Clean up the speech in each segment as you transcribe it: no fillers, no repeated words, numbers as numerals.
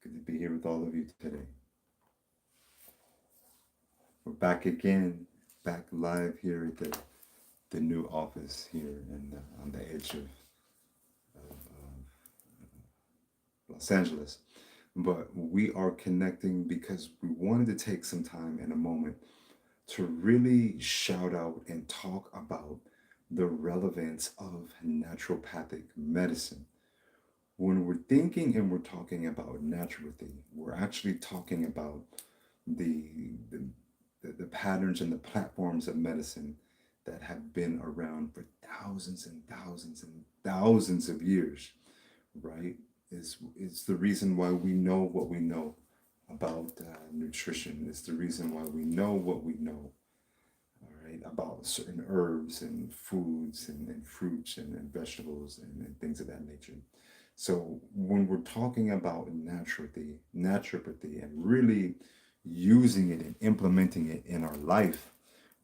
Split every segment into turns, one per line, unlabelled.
Good to be here with all of you today. We're back again, back live here at the new office here on the edge of Los Angeles. But we are connecting because we wanted to take some time and a moment to really shout out and talk about the relevance of naturopathic medicine. When we're thinking and we're talking about naturopathy, we're actually talking about the, the, the patterns and the platforms of medicine that have been around for thousands and thousands and thousands of years, right? Is the reason why we know what we know about nutrition. It's the reason why we know what we know, all right, about certain herbs and foods and fruits and vegetables and things of that nature. So when we're talking about naturopathy, and really using it and implementing it in our life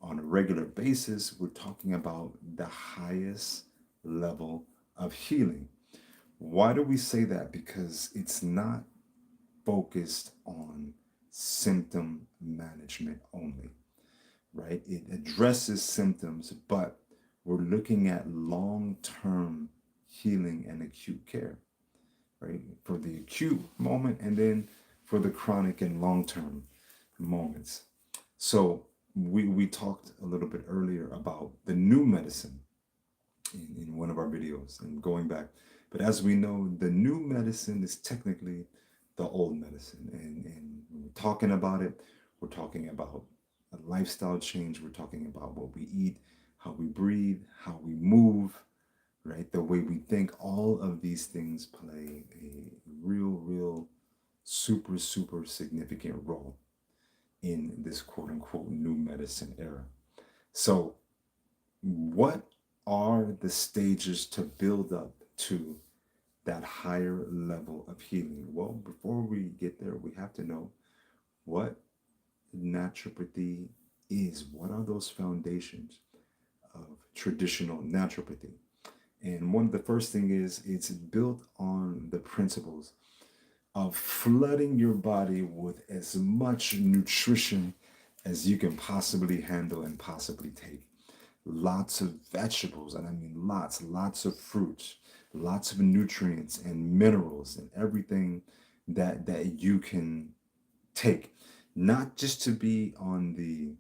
on a regular basis, we're talking about the highest level of healing. Why do we say that? Because it's not focused on symptom management only, right? It addresses symptoms, but we're looking at long term healing and acute care, right? For the acute moment and then for the chronic and long term moments. So we talked a little bit earlier about the new medicine in one of our videos and going back. But as we know, the new medicine is technically the old medicine. And when we're talking about it, we're talking about a lifestyle change. We're talking about what we eat, how we breathe, how we move, right? The way we think. All of these things play a real, super significant role in this quote unquote new medicine era. So, what are the stages to build up to that higher level of healing? Well, before we get there, we have to know what naturopathy is. What are those foundations of traditional naturopathy? And one of the first thing is it's built on the principles of flooding your body with as much nutrition as you can possibly handle and possibly take. Lots of vegetables, and I mean lots of fruits, lots of nutrients and minerals and everything that you can take. Not just to be on the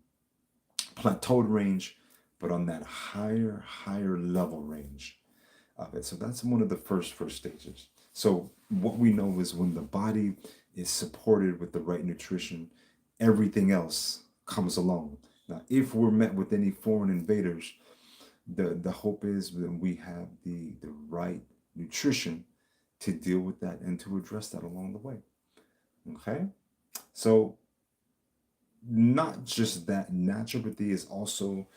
plateaued range, but on that higher level range of it. So that's one of the first stages. So what we know is when the body is supported with the right nutrition, everything else comes along. Now, if we're met with any foreign invaders, the hope is that we have the right nutrition to deal with that and to address that along the way. Okay? So not just that, naturopathy is also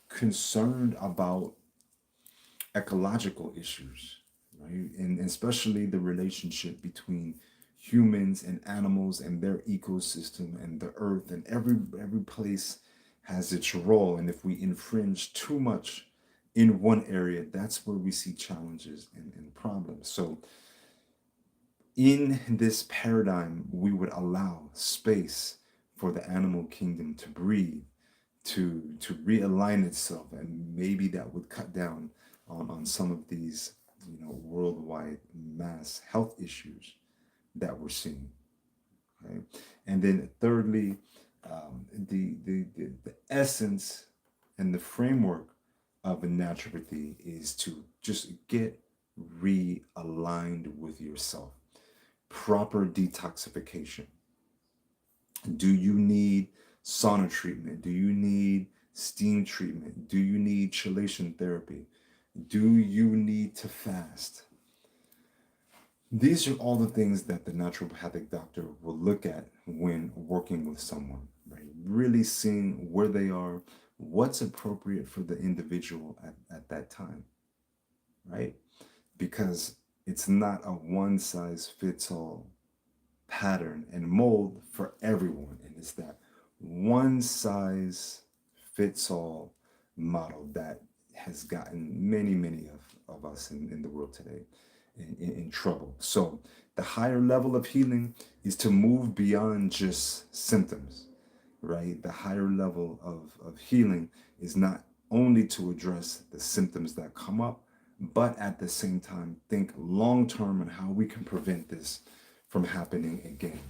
concerned about ecological issues, right? And especially the relationship between humans and animals and their ecosystem and the earth, and every place has its role. And if we infringe too much in one area, that's where we see challenges and problems. So in this paradigm, we would allow space for the animal kingdom to breathe, to realign itself, and maybe that would cut down on some of these, worldwide mass health issues that we're seeing. Okay? And then thirdly, the essence and the framework of a naturopathy is to just get realigned with yourself. Proper detoxification. Do you need sauna treatment? Do you need steam treatment? Do you need chelation therapy? Do you need to fast? These are all the things that the naturopathic doctor will look at when working with someone, right? Really seeing where they are, what's appropriate for the individual at that time, right? Because it's not a one size fits all pattern and mold for everyone. And it's that one size fits all model that has gotten many of us in the world today in trouble. So The higher level of healing is to move beyond just symptoms, right? The higher level of healing is not only to address the symptoms that come up, but at the same time, think long term on how we can prevent this from happening again,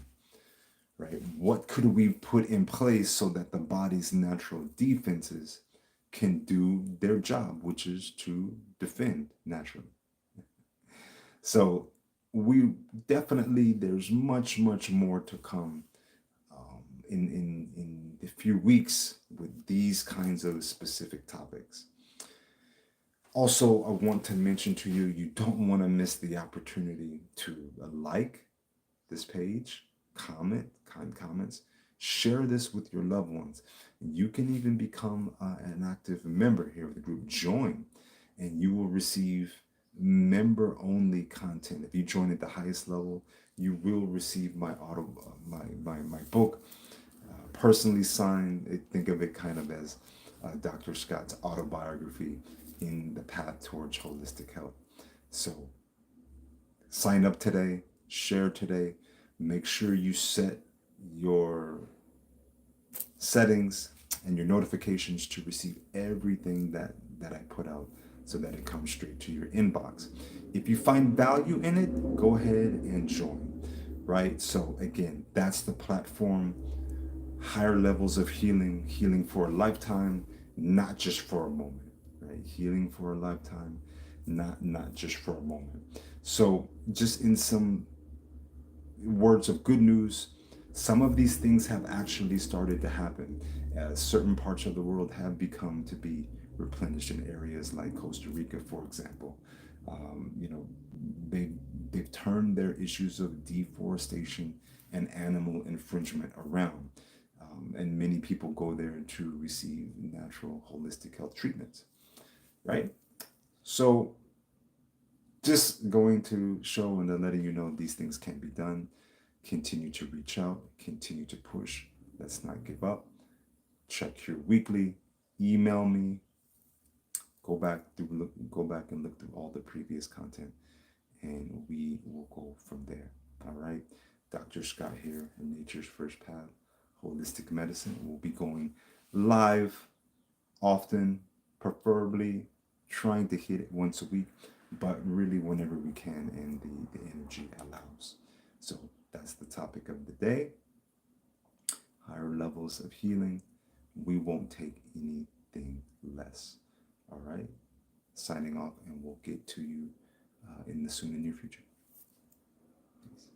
right? What could we put in place so that the body's natural defenses can do their job, which is to defend naturally? So we definitely, there's much, much more to come in a few weeks with these kinds of specific topics. Also, I want to mention to you, you don't want to miss the opportunity to like this page, comment, kind comments, share this with your loved ones. You can even become an active member here of the group. Join, and you will receive member-only content. If you join at the highest level, you will receive my my book, personally signed. Think of it kind of as Dr. Scott's autobiography in the path towards holistic health. So sign up today, share today. Make sure you set your settings and your notifications to receive everything that I put out so that it comes straight to your inbox. If you find value in it, go ahead and join, right? So again, that's the platform. Higher levels of healing, healing for a lifetime, not just for a moment, right? Healing for a lifetime, not just for a moment. So just in some words of good news, some of these things have actually started to happen as certain parts of the world have become to be replenished in areas like Costa Rica, for example. You know, they've turned their issues of deforestation and animal infringement around. And many people go there to receive natural holistic health treatments, right? So just going to show and letting you know these things can be done. Continue to reach out, continue to push. Let's not give up. Check here weekly, email me, go back and look through all the previous content, and we will go from there. All right. Dr. Scott here in Nature's First Path, Holistic Medicine. We'll be going live often, preferably trying to hit it once a week, but really whenever we can and the energy allows. So that's the topic of the day. Higher levels of healing. We won't take anything less. All right. Signing off, and we'll get to you in the soon and near future. Peace.